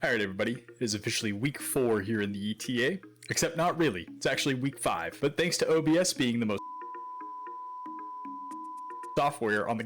Alright everybody, it is officially week 4 here in the ETA, except not really, it's actually week 5, but thanks to OBS being the most software on the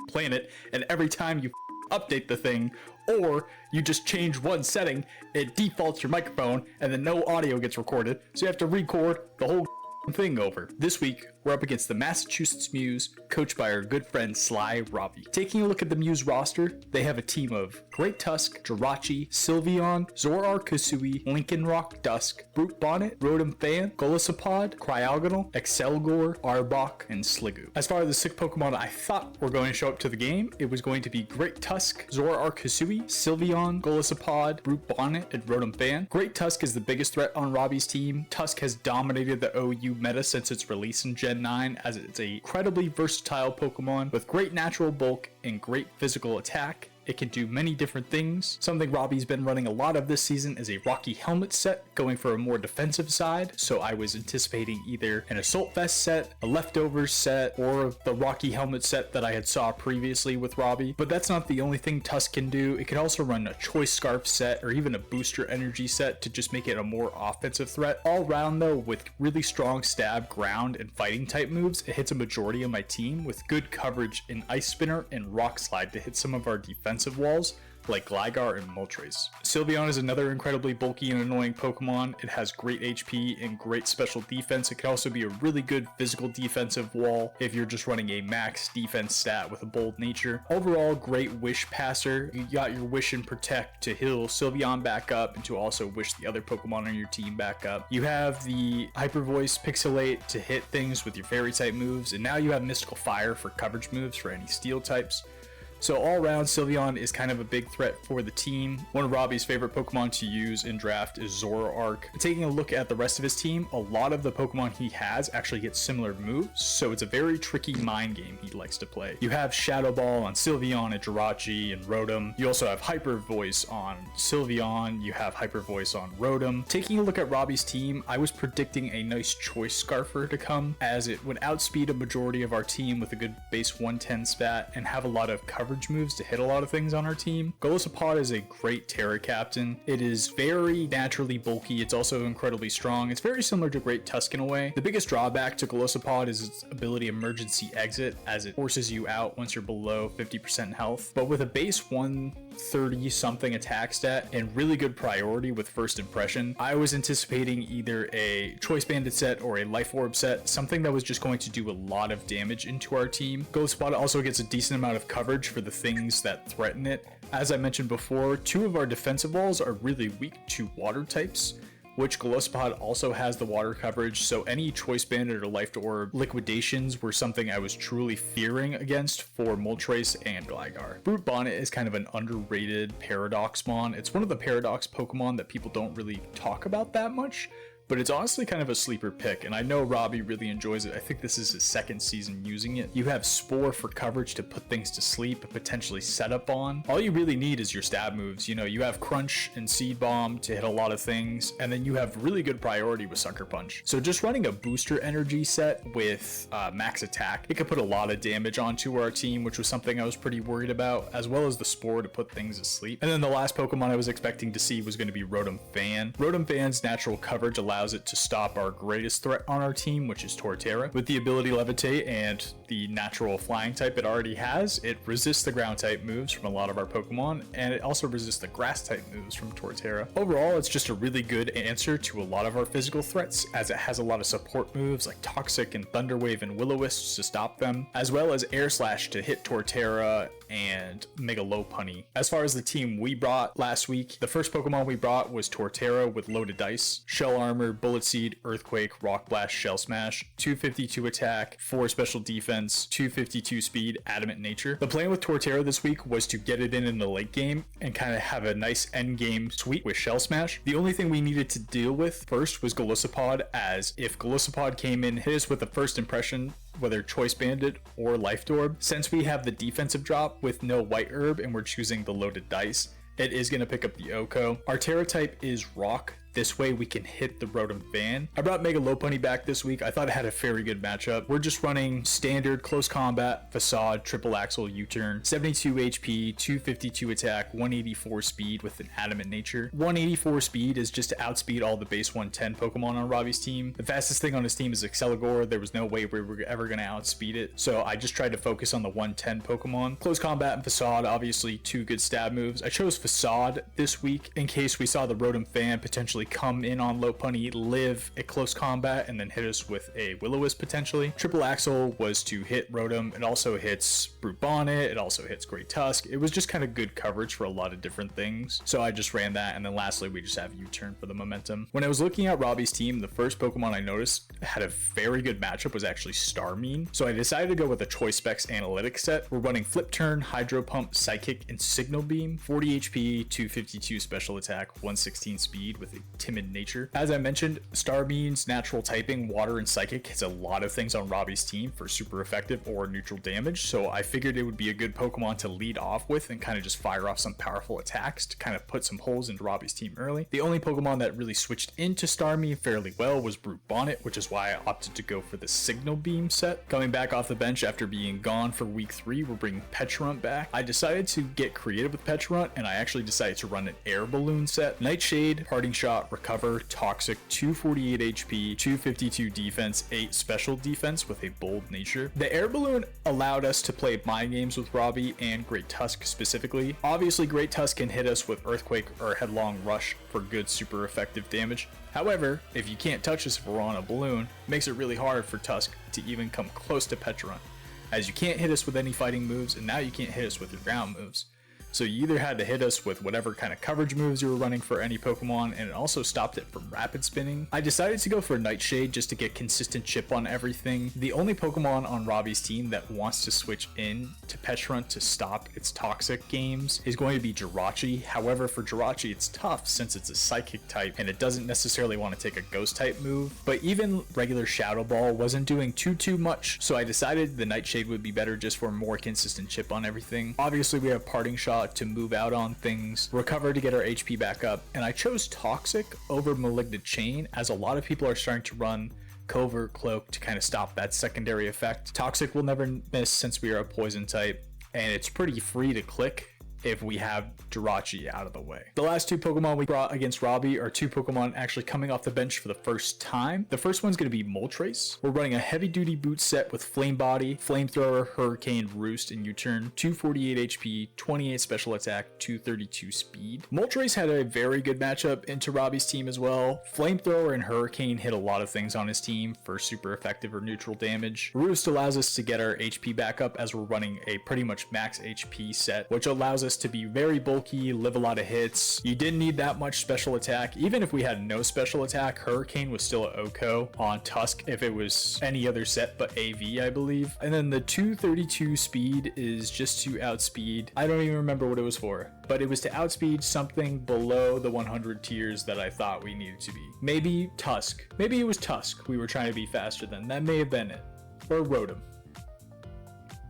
planet, and every time you update the thing, or you just change one setting, it defaults your microphone, and then no audio gets recorded, so you have to record the whole thing over. This week, we're up against the Massachusetts Mews, coached by our good friend SlyRobby. Taking a look at the Mews roster, they have a team of Great Tusk, Jirachi, Sylveon, Zoroark Kasui, Lincoln Rock Dusk, Brute Bonnet, Rotom Fan, Golisopod, Cryogonal, Excelgor, Arbok, and Sliggoo. As far as the 6 Pokemon I thought were going to show up to the game, it was going to be Great Tusk, Zoroark Kasui, Sylveon, Golisopod, Brute Bonnet, and Rotom Fan. Great Tusk is the biggest threat on Robby's team. Tusk has dominated the OU meta since its release in Gen 9, as it's a incredibly versatile Pokemon with great natural bulk and great physical attack. It can do many different things. Something Robby's been running a lot of this season is a Rocky Helmet set, going for a more defensive side, so I was anticipating either an Assault Vest set, a Leftovers set, or the Rocky Helmet set that I had saw previously with Robby. But that's not the only thing Tusk can do. It can also run a Choice Scarf set or even a Booster Energy set to just make it a more offensive threat. All round though, with really strong stab, ground, and fighting type moves, it hits a majority of my team with good coverage in Ice Spinner and Rock Slide to hit some of our defensive walls like Gligar and Moltres. Sylveon is another incredibly bulky and annoying Pokemon. It has great HP and great special defense. It can also be a really good physical defensive wall if you're just running a max defense stat with a bold nature. Overall, great Wish Passer. You got your Wish and Protect to heal Sylveon back up and to also wish the other Pokemon on your team back up. You have the Hyper Voice Pixelate to hit things with your Fairy type moves, and now you have Mystical Fire for coverage moves for any Steel types. So all around, Sylveon is kind of a big threat for the team. One of Robby's favorite Pokemon to use in draft is Zoroark. Taking a look at the rest of his team, a lot of the Pokemon he has actually get similar moves, so it's a very tricky mind game he likes to play. You have Shadow Ball on Sylveon and Jirachi and Rotom. You also have Hyper Voice on Sylveon. You have Hyper Voice on Rotom. Taking a look at Robby's team, I was predicting a nice Choice Scarfer to come, as it would outspeed a majority of our team with a good base 110 stat and have a lot of coverage moves to hit a lot of things on our team. Golisopod is a great Terra Captain. It is very naturally bulky. It's also incredibly strong. It's very similar to Great Tusk in a way. The biggest drawback to Golisopod is its ability Emergency Exit, as it forces you out once you're below 50% health. But with a base 130 something attack stat and really good priority with First Impression, I was anticipating either a Choice Bandit set or a Life Orb set, something that was just going to do a lot of damage into our team. Golisopod also gets a decent amount of coverage for the things that threaten it. As I mentioned before, 2 of our defensive walls are really weak to water types, which Golisopod also has the water coverage, so any Choice Bandit or Life Orb liquidations were something I was truly fearing against for Moltres and Gligar. Brute Bonnet is kind of an underrated Paradox Mon. It's one of the Paradox Pokemon that people don't really talk about that much, but it's honestly kind of a sleeper pick, and I know Robby really enjoys it. I think this is his 2nd season using it. You have Spore for coverage to put things to sleep and potentially set up on. All you really need is your stab moves. You know, you have Crunch and Seed Bomb to hit a lot of things, and then you have really good priority with Sucker Punch. So just running a Booster Energy set with max attack, it could put a lot of damage onto our team, which was something I was pretty worried about, as well as the Spore to put things to sleep. And then the last Pokemon I was expecting to see was going to be Rotom Fan. Rotom Fan's natural coverage allows it to stop our greatest threat on our team, which is Torterra. With the ability Levitate and the natural flying type it already has, it resists the ground type moves from a lot of our Pokemon, and it also resists the grass type moves from Torterra. Overall, it's just a really good answer to a lot of our physical threats, as it has a lot of support moves like Toxic and Thunder Wave and Will-O-Wisps to stop them, as well as Air Slash to hit Torterra and Mega Lopunny. As far as the team we brought last week, the first Pokemon we brought was Torterra with Loaded Dice, Shell Armor, Bullet Seed, Earthquake, Rock Blast, Shell Smash, 252 attack, 4 special defense, 252 speed, Adamant Nature. The plan with Torterra this week was to get it in the late game and kind of have a nice end game sweep with Shell Smash. The only thing we needed to deal with first was Golisopod, as if Golisopod came in, hit us with a First Impression, whether Choice Bandit or Life Orb, since we have the defensive drop with no White Herb and we're choosing the Loaded Dice, it is going to pick up the Oko. Our Terra type is Rock, This way we can hit the Rotom Fan. I brought Mega Lopunny back this week. I thought it had a very good matchup. We're just running standard close combat, facade, triple axle, U-turn, 72 HP, 252 attack, 184 speed with an adamant nature. 184 speed is just to outspeed all the base 110 Pokemon on Robbie's team. The fastest thing on his team is Exceligor. There was no way we were ever going to outspeed it, so I just tried to focus on the 110 Pokemon. Close combat and facade, obviously two good stab moves. I chose facade this week in case we saw the Rotom Fan potentially come in on Lopunny, live at close combat, and then hit us with a Will-O-Wisp potentially. Triple axle was to hit Rotom. It also hits Brute Bonnet. It also hits Great Tusk. It was just kind of good coverage for a lot of different things, so I just ran that. And then lastly, we just have U-turn for the momentum. When I was looking at Robbie's team, the first Pokemon I noticed had a very good matchup was actually Starmie. So I decided to go with a Choice Specs Analytics set. We're running Flip Turn, Hydro Pump, Psychic, and Signal Beam. 40 HP, 252 special attack, 116 speed with a timid nature. As I mentioned, Starmie's natural typing, Water and Psychic, hits a lot of things on Robbie's team for super effective or neutral damage. So I figured it would be a good Pokemon to lead off with and kind of just fire off some powerful attacks to kind of put some holes into Robbie's team early. The only Pokemon that really switched into Starmie fairly well was Brute Bonnet, which is why I opted to go for the Signal Beam set. Coming back off the bench after being gone for week 3, we're bringing Pecharunt back. I decided to get creative with Pecharunt, and I actually decided to run an Air Balloon set. Nightshade, Parting Shot, Recover, Toxic, 248 HP, 252 defense, 8 special defense with a bold nature. The Air Balloon allowed us to play mind games with Robbie and Great Tusk specifically. Obviously, Great Tusk can hit us with Earthquake or Headlong Rush for good super effective damage. However, if you can't touch us if we're on a balloon, it makes it really hard for Tusk to even come close to Pecharunt, as you can't hit us with any fighting moves, and now you can't hit us with your ground moves. So you either had to hit us with whatever kind of coverage moves you were running for any Pokemon, and it also stopped it from rapid spinning. I decided to go for Nightshade just to get consistent chip on everything. The only Pokemon on Robbie's team that wants to switch in to Pecharunt to stop its toxic games is going to be Jirachi. However, for Jirachi, it's tough since it's a Psychic type and it doesn't necessarily want to take a Ghost type move. But even regular Shadow Ball wasn't doing too much, so I decided the Nightshade would be better just for more consistent chip on everything. Obviously, we have Parting Shot to move out on things, Recover to get our HP back up, and I chose Toxic over Malignant Chain as a lot of people are starting to run Covert Cloak to kind of stop that secondary effect. Toxic will never miss since we are a poison type, and it's pretty free to click if we have Jirachi out of the way. The last two Pokemon we brought against Robbie are two Pokemon actually coming off the bench for the first time. The first one's going to be Moltres. We're running a heavy duty boot set with Flame Body, Flamethrower, Hurricane, Roost, and U-turn. 248 HP, 28 special attack, 232 speed. Moltres had a very good matchup into Robbie's team as well. Flamethrower and Hurricane hit a lot of things on his team for super effective or neutral damage. Roost allows us to get our HP back up as we're running a pretty much max HP set, which allows us to be very bulky, live a lot of hits. You didn't need that much special attack. Even if we had no special attack, Hurricane was still an OHKO on Tusk if it was any other set but AV, I believe. And then the 232 speed is just to outspeed. I don't even remember what it was for, but it was to outspeed something below the 100 tiers that I thought we needed to be. Maybe Tusk. Maybe it was Tusk we were trying to be faster than. That may have been it. Or Rotom.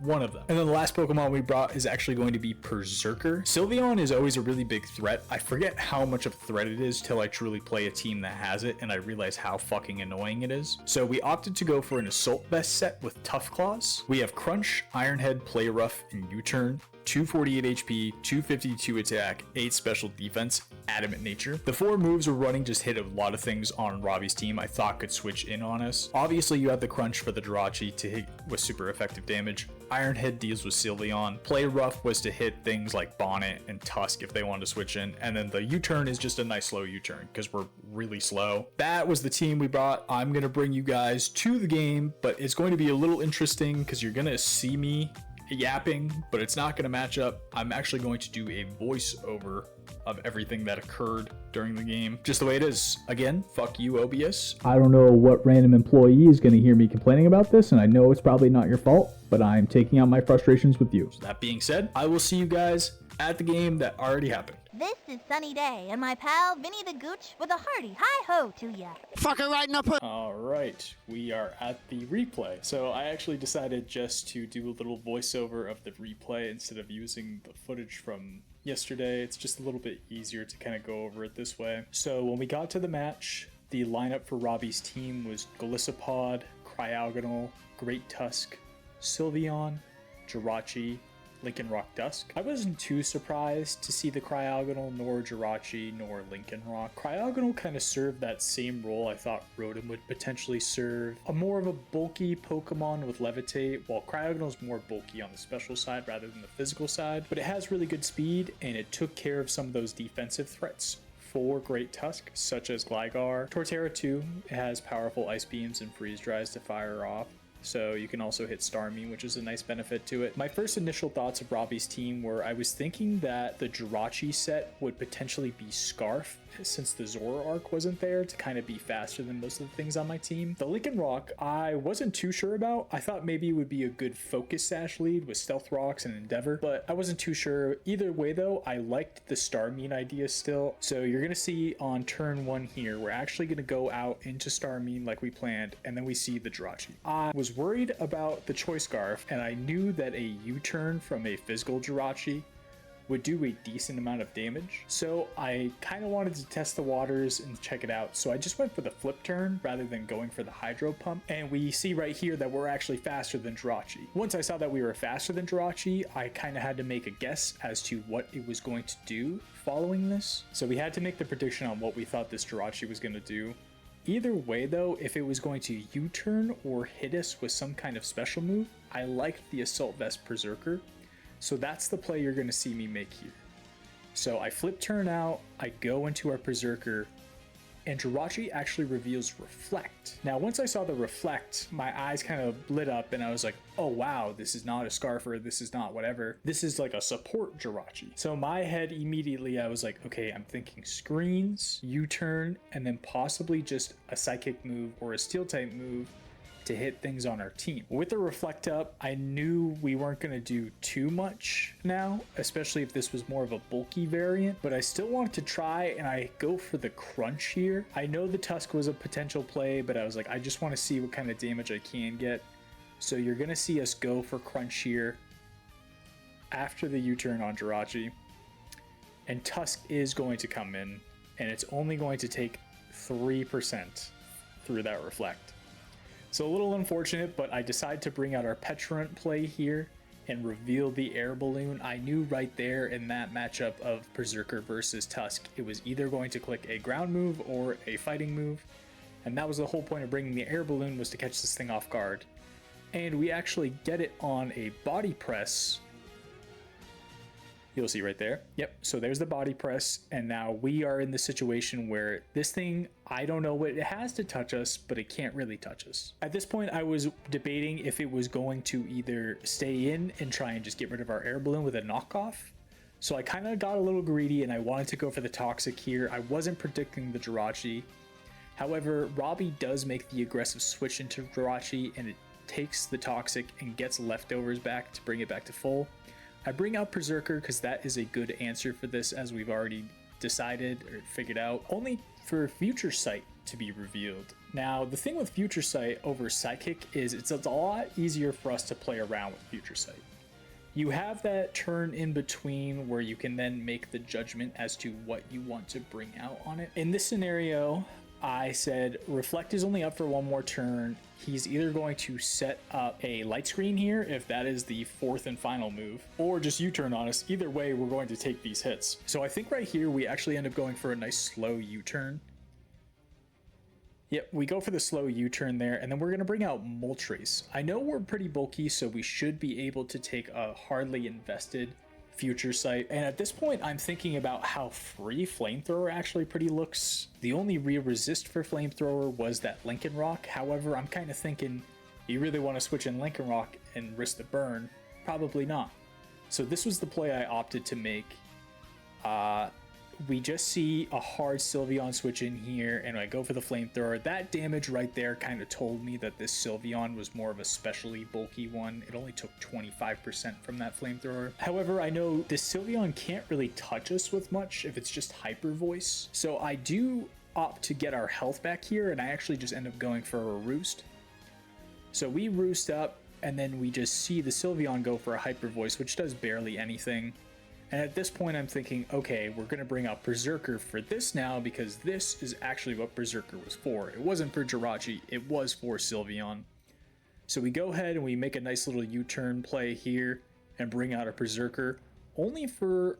One of them. And then the last Pokemon we brought is actually going to be Berserker. Sylveon is always a really big threat. I forget how much of a threat it is till I truly play a team that has it and I realize how fucking annoying it is. So we opted to go for an Assault Vest set with Tough Claws. We have Crunch, Iron Head, Play Rough, and U-turn. 248 HP, 252 attack, 8 special defense, adamant nature. The 4 moves we're running just hit a lot of things on Robbie's team I thought could switch in on us. Obviously, you have the Crunch for the Jirachi to hit with super effective damage. Iron Head deals with Sylveon. Play Rough was to hit things like Bonnet and Tusk if they wanted to switch in. And then the U-turn is just a nice slow U-turn because we're really slow. That was the team we brought. I'm going to bring you guys to the game, but it's going to be a little interesting because you're going to see me yapping, but it's not going to match up. I'm actually going to do a voiceover of everything that occurred during the game, just the way it is. Again, fuck you, OBS. I don't know what random employee is going to hear me complaining about this, and I know it's probably not your fault, but I'm taking out my frustrations with you. So that being said, I will see you guys at the game that already happened. This is Sunny Day, and my pal Vinny the Gooch with a hearty hi-ho to ya. Fucker right in the put. Alright, we are at the replay. So I actually decided just to do a little voiceover of the replay instead of using the footage from yesterday. It's just a little bit easier to kind of go over it this way. So when we got to the match, the lineup for Robbie's team was Golisopod, Cryogonal, Great Tusk, Sylveon, Jirachi, Lincoln Rock Dusk. I wasn't too surprised to see the Cryogonal, nor Jirachi, nor Lincoln Rock. Cryogonal kind of served that same role I thought Rotom would potentially serve. A more of a bulky Pokemon with Levitate, while Cryogonal is more bulky on the special side rather than the physical side, but it has really good speed and it took care of some of those defensive threats for Great Tusk, such as Gligar. Torterra 2 has powerful Ice Beams and Freeze Dries to fire off, so you can also hit Starmie, which is a nice benefit to it. My first initial thoughts of Robbie's team were I was thinking that the Jirachi set would potentially be Scarf, since the Zoroark wasn't there to kind of be faster than most of the things on my team. The Lincoln Rock, I wasn't too sure about. I thought maybe it would be a good Focus Sash lead with Stealth Rocks and Endeavor, but I wasn't too sure. Either way though, I liked the Starmie idea still. So you're gonna see on turn 1 here, we're actually gonna go out into Starmie like we planned, and then we see the Jirachi. I was worried about the Choice Scarf, and I knew that a U-turn from a physical Jirachi would do a decent amount of damage. So I kind of wanted to test the waters and check it out. So I just went for the flip turn rather than going for the hydro pump. And we see right here that we're actually faster than Jirachi. Once I saw that we were faster than Jirachi, I kind of had to make a guess as to what it was going to do following this. So we had to make the prediction on what we thought this Jirachi was going to do. Either way though, if it was going to U-turn or hit us with some kind of special move, I liked the Assault Vest Berserker. So that's the play you're going to see me make here. So I flip turn out, I go into our Berserker, and Jirachi actually reveals Reflect. Now once I saw the Reflect, my eyes kind of lit up and I was like, oh wow, this is not a Scarfer, this is not whatever. This is like a support Jirachi. So in my head immediately I was like, okay, I'm thinking screens, U-turn, and then possibly just a Psychic move or a Steel type move to hit things on our team. With the Reflect up, I knew we weren't going to do too much now, especially if this was more of a bulky variant, but I still wanted to try, and I go for the Crunch here. I know the Tusk was a potential play, but I was like, I just want to see what kind of damage I can get. So you're going to see us go for Crunch here after the U-turn on Jirachi, and Tusk is going to come in, and it's only going to take 3% through that Reflect. So a little unfortunate, but I decided to bring out our Petulant play here and reveal the Air Balloon. I knew right there in that matchup of Berserker versus Tusk, it was either going to click a ground move or a fighting move. And that was the whole point of bringing the Air Balloon, was to catch this thing off guard. And we actually get it on a Body Press. You'll see right there. Yep, so there's the Body Press, and now we are in the situation where this thing, I don't know what it has to touch us, but it can't really touch us. At this point, I was debating if it was going to either stay in and try and just get rid of our Air Balloon with a knockoff. So I kind of got a little greedy and I wanted to go for the Toxic here. I wasn't predicting the Jirachi. However, Robbie does make the aggressive switch into Jirachi, and it takes the Toxic and gets leftovers back to bring it back to full. I bring out Berserker because that is a good answer for this, as we've already decided or figured out, only for Future Sight to be revealed. Now, the thing with Future Sight over Psychic is it's a lot easier for us to play around with Future Sight. You have that turn in between where you can then make the judgment as to what you want to bring out on it. In this scenario, I said Reflect is only up for one more turn. He's either going to set up a Light Screen here, if that is the 4th and final move, or just U-turn on us. Either way, we're going to take these hits. So I think right here, we actually end up going for a nice slow U-turn. Yep, we go for the slow U-turn there, and then we're going to bring out Moltres. I know we're pretty bulky, so we should be able to take a hardly invested Future Sight. And at this point, I'm thinking about how free Flamethrower actually pretty looks. The only real resist for Flamethrower was that Lincoln Rock. However, I'm kind of thinking, you really want to switch in Lincoln Rock and risk the burn? Probably not. So this was the play I opted to make. we just see a hard Sylveon switch in here, and I go for the flamethrower. That damage right there kind of told me that this Sylveon was more of a specially bulky one. It only took 25% from that flamethrower. However, I know this Sylveon can't really touch us with much if it's just Hyper Voice. So I do opt to get our health back here, and I actually just end up going for a Roost. So we Roost up, and then we just see the Sylveon go for a Hyper Voice, which does barely anything. And at this point, I'm thinking, okay, we're going to bring out Berserker for this now, because this is actually what Berserker was for. It wasn't for Jirachi, it was for Sylveon. So we go ahead and we make a nice little U-turn play here and bring out a Berserker, only for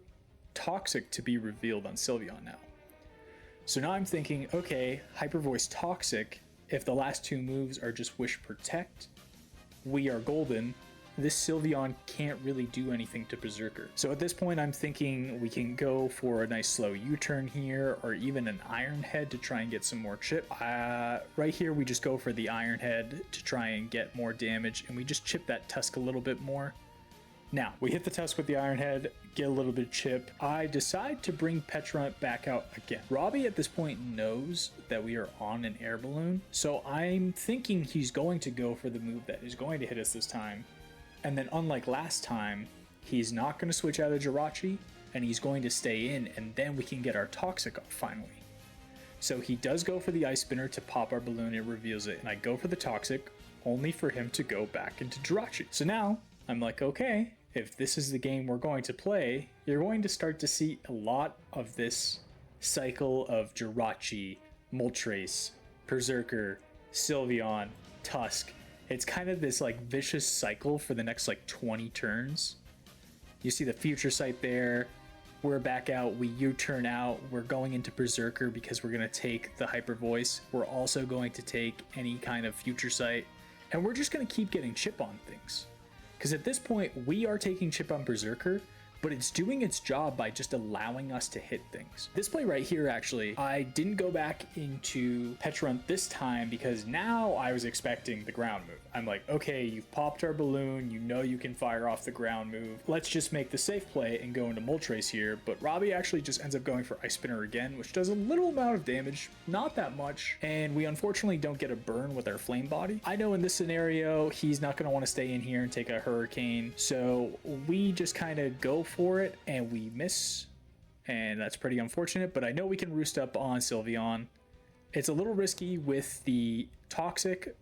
Toxic to be revealed on Sylveon now. So now I'm thinking, okay, Hyper Voice Toxic, if the last two moves are just Wish Protect, we are golden. This Sylveon can't really do anything to Berserker. So at this point, I'm thinking we can go for a nice slow U-turn here, or even an Iron Head to try and get some more chip. Right here, we just go for the Iron Head to try and get more damage, and we just chip that Tusk a little bit more. Now, we hit the Tusk with the Iron Head, get a little bit of chip. I decide to bring Petrant back out again. Robbie at this point knows that we are on an air balloon, so I'm thinking he's going to go for the move that is going to hit us this time. And then unlike last time, he's not going to switch out of Jirachi, and he's going to stay in, and then we can get our Toxic off finally. So he does go for the Ice Spinner to pop our balloon, it reveals it, and I go for the Toxic, only for him to go back into Jirachi. So now, I'm like, okay, if this is the game we're going to play, you're going to start to see a lot of this cycle of Jirachi, Moltres, Berserker, Sylveon, Tusk. It's kind of this like vicious cycle for the next like 20 turns. You see the Future Sight there. We're back out. We U-turn out. We're going into Berserker because we're going to take the Hyper Voice. We're also going to take any kind of Future Sight. And we're just going to keep getting chip on things. Because at this point, we are taking chip on Berserker, but it's doing its job by just allowing us to hit things. This play right here, actually, I didn't go back into Petrant this time because now I was expecting the ground move. I'm like, okay, you've popped our balloon, you know you can fire off the ground move. Let's just make the safe play and go into Moltres here, but Robbie actually just ends up going for Ice Spinner again, which does a little amount of damage, not that much, and we unfortunately don't get a burn with our Flame Body. I know in this scenario, he's not going to want to stay in here and take a Hurricane, so we just kind of go for it and we miss, and that's pretty unfortunate, but I know we can Roost up on Sylveon. It's a little risky with the Toxic.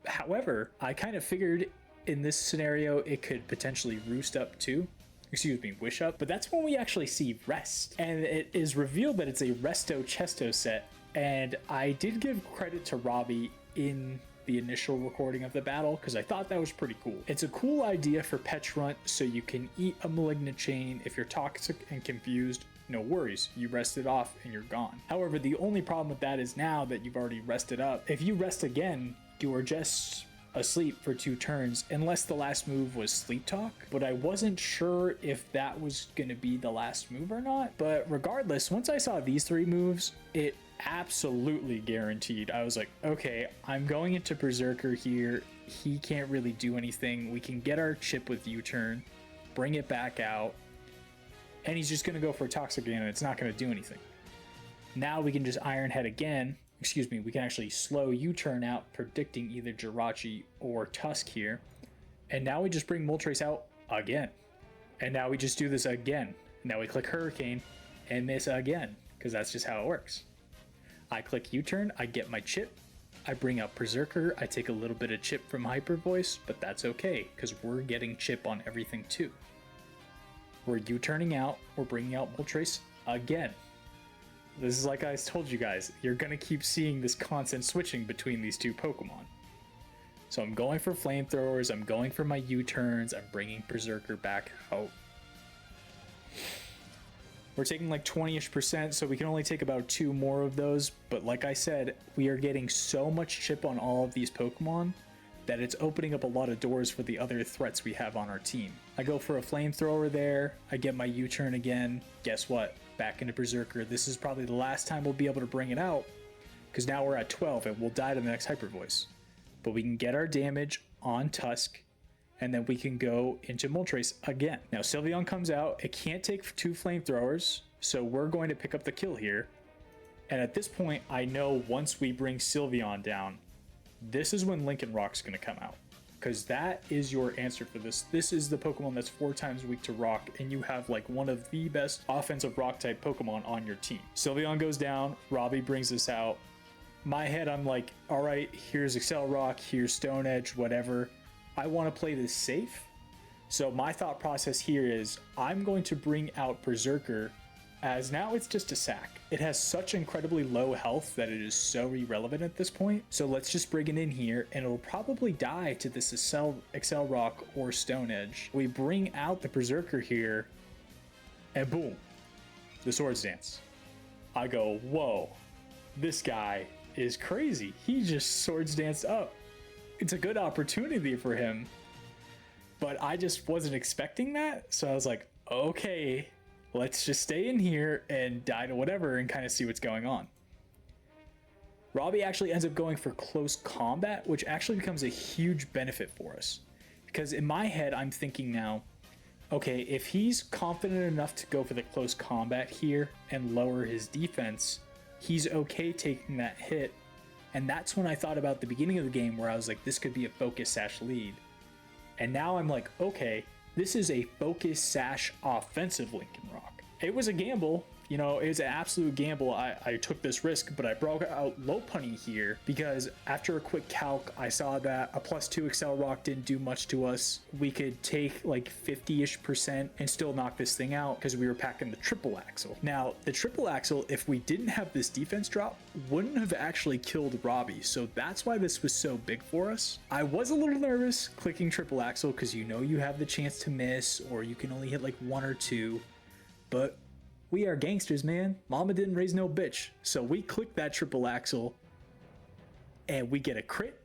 However, I kind of figured in this scenario it could potentially Roost up too. Excuse me, Wish up. But that's when we actually see Rest. And it is revealed that it's a Resto Chesto set. And I did give credit to Robbie in the initial recording of the battle because I thought that was pretty cool. It's a cool idea for Petrant, so you can eat a Malignant Chain. If you're Toxic and confused, no worries, you rest it off and you're gone. However, the only problem with that is now that you've already rested up, if you rest again, you are just asleep for 2 turns unless the last move was Sleep Talk, but I wasn't sure if that was going to be the last move or not. But regardless, once I saw these 3 moves, it absolutely guaranteed. I was like, okay, I'm going into Berserker here. He can't really do anything. We can get our chip with U-turn, bring it back out, and he's just going to go for a Toxic again, and it's not going to do anything. Now we can just Iron Head again. Excuse me, we can actually slow U-turn out, predicting either Jirachi or Tusk here. And now we just bring Moltres out again. And now we just do this again. Now we click Hurricane and miss again, because that's just how it works. I click U-turn, I get my chip, I bring out Berserker, I take a little bit of chip from Hyper Voice, but that's okay, because we're getting chip on everything too. We're U-turning out, we're bringing out Moltres again. This is like I told you guys, you're going to keep seeing this constant switching between these 2 Pokemon. So I'm going for Flamethrowers, I'm going for my U-turns, I'm bringing Berserker back out. We're taking like 20-ish%, so we can only take about 2 more of those, but like I said, we are getting so much chip on all of these Pokemon that it's opening up a lot of doors for the other threats we have on our team. I go for a Flamethrower there, I get my U-turn again, guess what? Back into Berserker. This is probably the last time we'll be able to bring it out, because now we're at 12 and we'll die to the next Hyper Voice. But we can get our damage on Tusk, and then we can go into Moltres again. Now Sylveon comes out, it can't take 2 Flamethrowers, So we're going to pick up the kill here. And at this point, I know once we bring Sylveon down, this is when Lincoln Rock's going to come out. Because that is your answer for this. This is the Pokemon that's 4 times weak to Rock, and you have like one of the best offensive Rock-type Pokemon on your team. Sylveon goes down, Robbie brings this out. My head, I'm like, all right, here's Excel Rock, here's Stone Edge, whatever. I want to play this safe. So my thought process here is I'm going to bring out Berserker, as now it's just a sack. It has such incredibly low health that it is so irrelevant at this point. So let's just bring it in here, and it'll probably die to this Excel Rock or Stone Edge. We bring out the Berserker here, and boom, the Swords Dance. I go, whoa, this guy is crazy. He just Swords Danced up. It's a good opportunity for him, but I just wasn't expecting that. So I was like, okay, let's just stay in here and die to whatever and kind of see what's going on. Robbie actually ends up going for close combat, which actually becomes a huge benefit for us. Because in my head, I'm thinking now, okay, if he's confident enough to go for the close combat here and lower his defense, he's okay taking that hit. And that's when I thought about the beginning of the game where I was like, this could be a focus sash lead. And now I'm like, okay, this is a focus sash offensive Lincoln Rock. It was a gamble, you know, it was an absolute gamble. I took this risk, but I brought out Lopunny here because after a quick calc, I saw that a +2 Excel Rock didn't do much to us. We could take like 50-ish% and still knock this thing out because we were packing the triple axle. Now, the triple axle, if we didn't have this defense drop, wouldn't have actually killed Robbie. So that's why this was so big for us. I was a little nervous clicking triple axle because you know you have the chance to miss or you can only hit like 1 or 2, but we are gangsters, man. Mama didn't raise no bitch. So we click that triple axle and we get a crit.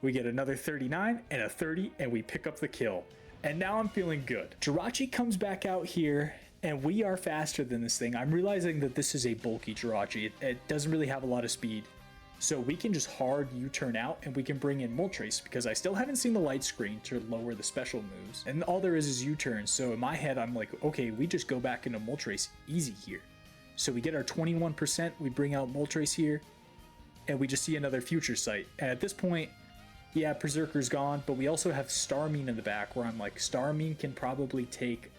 We get another 39 and a 30 and we pick up the kill. And now I'm feeling good. Jirachi comes back out here and we are faster than this thing. I'm realizing that this is a bulky Jirachi. It doesn't really have a lot of speed. So we can just hard U-turn out and we can bring in Moltres because I still haven't seen the light screen to lower the special moves. And all there is U-turn. So in my head, I'm like, okay, we just go back into Moltres easy here. So we get our 21%, we bring out Moltres here, and we just see another Future Sight. And at this point, yeah, Berserker's gone, but we also have Starmine in the back where I'm like, Starmine can probably take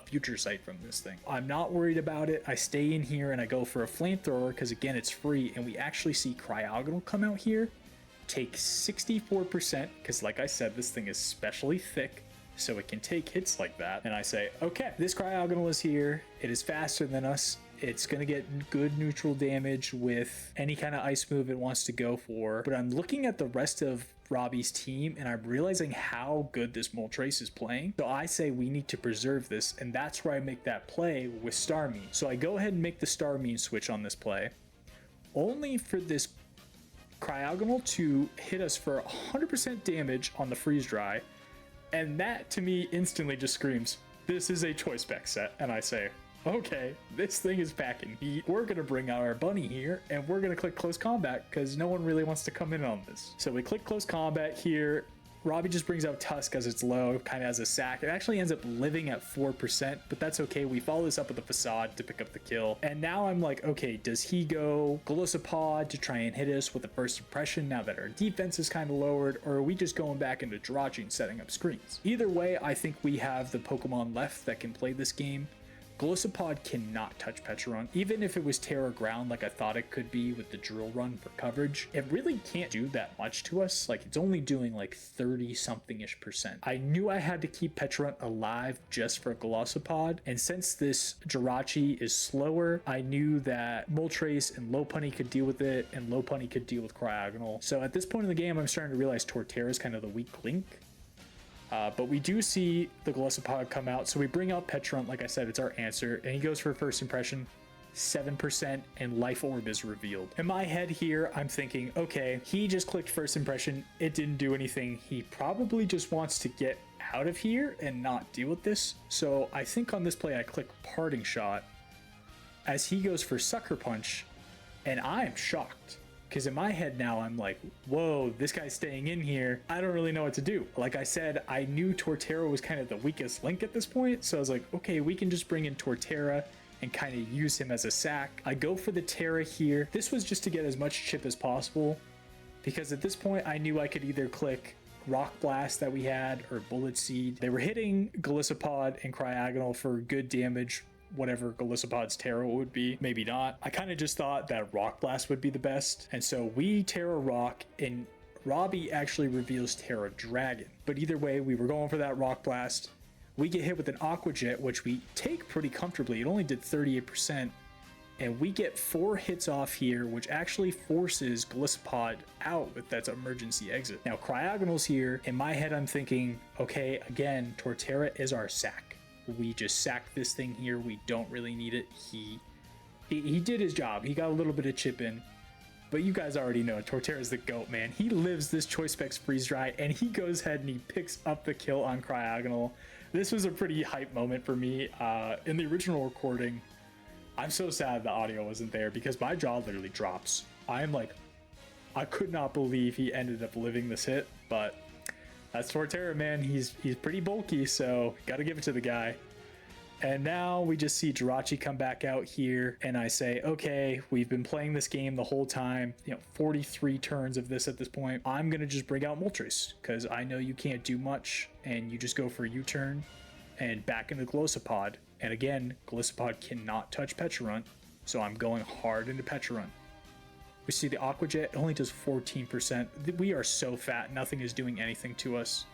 Future Sight from this thing. I'm not worried about it. I stay in here and I go for a Flamethrower because again, it's free, and we actually see Cryogonal come out here, take 64%, because like I said, this thing is specially thick, so it can take hits like that. And I say, okay, this Cryogonal is here. It is faster than us. It's going to get good neutral damage with any kind of ice move it wants to go for. But I'm looking at the rest of Robbie's team and I'm realizing how good this Moltres is playing. So I say we need to preserve this, and that's where I make that play with Starmine. So I go ahead and make the Starmine switch on this play, only for this Cryogonal to hit us for 100% damage on the Freeze Dry. And that to me instantly just screams, this is a choice spec set. And I say, okay, this thing is packing heat. We're gonna bring out our bunny here and we're gonna click close combat because no one really wants to come in on this. So we click close combat here. Robbie just brings out Tusk as it's low, kind of as a sack. It actually ends up living at 4%, but that's okay. We follow this up with a Facade to pick up the kill. And now I'm like, okay, does he go Glossopod to try and hit us with a first impression now that our defense is kind of lowered, or are we just going back into Jirachi and setting up screens? Either way, I think we have the Pokemon left that can play this game. Glossopod cannot touch Pecharunt. Even if it was Terra Ground like I thought it could be with the Drill Run for coverage, it really can't do that much to us. Like, it's only doing like 30-something-ish%. I knew I had to keep Pecharunt alive just for Glossopod, and since this Jirachi is slower, I knew that Moltres and Lopunny could deal with it, and Lopunny could deal with Cryogonal. So at this point in the game, I'm starting to realize Torterra is kind of the weak link. But we do see the Glossopod come out, so we bring out Pecharunt. Like I said, it's our answer, and he goes for first impression, 7%, and Life Orb is revealed. In my head here, I'm thinking, okay, he just clicked first impression, it didn't do anything. He probably just wants to get out of here and not deal with this. So I think on this play, I click Parting Shot as he goes for Sucker Punch, and I'm shocked. Because in my head now, I'm like, whoa, this guy's staying in here. I don't really know what to do. Like I said, I knew Torterra was kind of the weakest link at this point. So I was like, okay, we can just bring in Torterra and kind of use him as a sack. I go for the Terra here. This was just to get as much chip as possible, because at this point I knew I could either click Rock Blast that we had or Bullet Seed. They were hitting Golisopod and Cryogonal for good damage, whatever Golisopod's Terra would be, maybe not. I kind of just thought that Rock Blast would be the best, and so we Terra Rock, and Robby actually reveals Terra Dragon. But either way, we were going for that Rock Blast. We get hit with an Aqua Jet, which we take pretty comfortably. It only did 38%, and we get 4 hits off here, which actually forces Golisopod out with that emergency exit. Now, Cryogonal's here. In my head, I'm thinking, okay, again, Torterra is our sack. We just sack this thing here. We don't really need it. He did his job. He got a little bit of chip in. But you guys already know, Torterra's the GOAT, man. He lives this Choice Specs Freeze Dry, and he goes ahead and he picks up the kill on Cryogonal. This was a pretty hype moment for me. In the original recording, I'm so sad the audio wasn't there because my jaw literally drops. I'm like, I could not believe he ended up living this hit, but that's Torterra, man. He's pretty bulky, so gotta give it to the guy. And now we just see Jirachi come back out here, and I say, okay, we've been playing this game the whole time, 43 turns of this at this point. I'm gonna just bring out Moltres, because I know you can't do much, and you just go for a U-turn and back into Golisopod. And again, Golisopod cannot touch Pecharunt, so I'm going hard into Pecharunt. We see the Aqua Jet, it only does 14%. We are so fat, nothing is doing anything to us.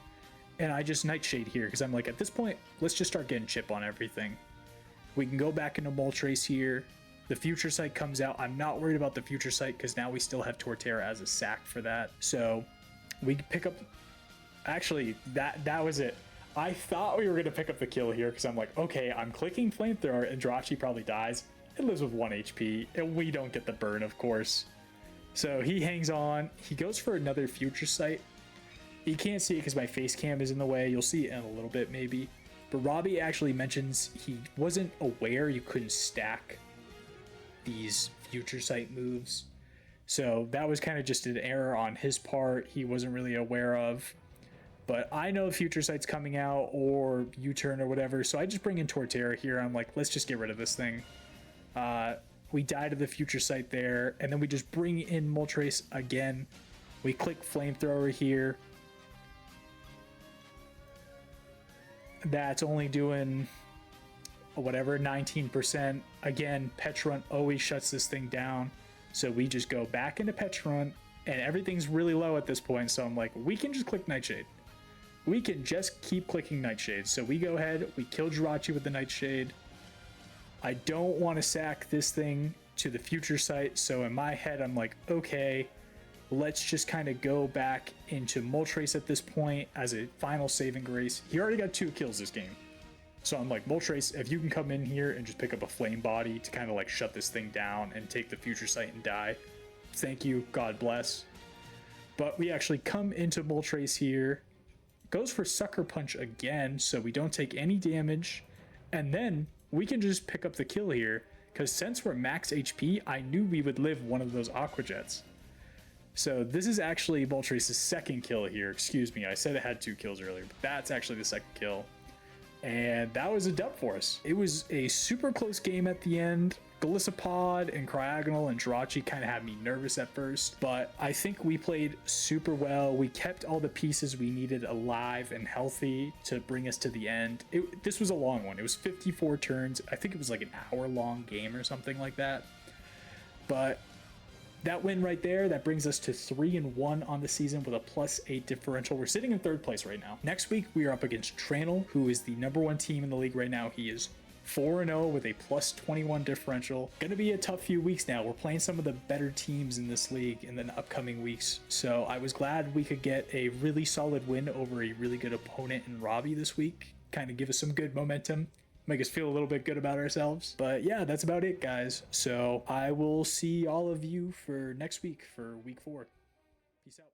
And I just Nightshade here because I'm like, at this point, let's just start getting chip on everything. We can go back into Moltres here. The Future Sight comes out. I'm not worried about the Future Sight because now we still have Torterra as a sack for that. So we can pick up... Actually, that was it. I thought we were going to pick up the kill here because I'm like, okay, I'm clicking Flamethrower and Jirachi probably dies. It lives with 1 HP and we don't get the burn, of course. So he hangs on. He goes for another Future Sight. You can't see it because my face cam is in the way. You'll see it in a little bit maybe. But Robby actually mentions he wasn't aware you couldn't stack these Future Sight moves. So that was kind of just an error on his part. He wasn't really aware of. But I know Future Sight's coming out or U-turn or whatever. So I just bring in Torterra here. I'm like, let's just get rid of this thing. We die to the Future Sight there. And then we just bring in Moltres again. We click Flamethrower here. That's only doing whatever, 19%. Again, Pecharunt always shuts this thing down. So we just go back into Pecharunt and everything's really low at this point. So I'm like, we can just click Nightshade. We can just keep clicking Nightshade. So we go ahead, we kill Jirachi with the Nightshade. I don't want to sack this thing to the Future Sight. So in my head, I'm like, okay, let's just kind of go back into Moltres at this point as a final saving grace. He already got 2 kills this game. So I'm like, Moltres, if you can come in here and just pick up a Flame Body to kind of like shut this thing down and take the Future Sight and die, thank you, God bless. But we actually come into Moltres here, goes for Sucker Punch again, so we don't take any damage, and then we can just pick up the kill here, because since we're max HP, I knew we would live one of those Aqua Jets. So this is actually Moltres' second kill here. Excuse me, I said it had 2 kills earlier, but that's actually the second kill. And that was a dub for us. It was a super close game at the end. Golisopod and Cryogonal and Jirachi kind of had me nervous at first, but I think we played super well. We kept all the pieces we needed alive and healthy to bring us to the end. This was a long one. It was 54 turns. I think it was like an hour-long game or something like that. But that win right there, that brings us to 3-1 on the season with a +8 differential. We're sitting in 3rd place right now. Next week, we are up against Tranel, who is the #1 team in the league right now. He is 4-0 with a +21 differential. Gonna be a tough few weeks now. We're playing some of the better teams in this league in the upcoming weeks. So I was glad we could get a really solid win over a really good opponent in Robby this week. Kind of give us some good momentum. Make us feel a little bit good about ourselves. But yeah, that's about it, guys. So I will see all of you for next week for week 4. Peace out.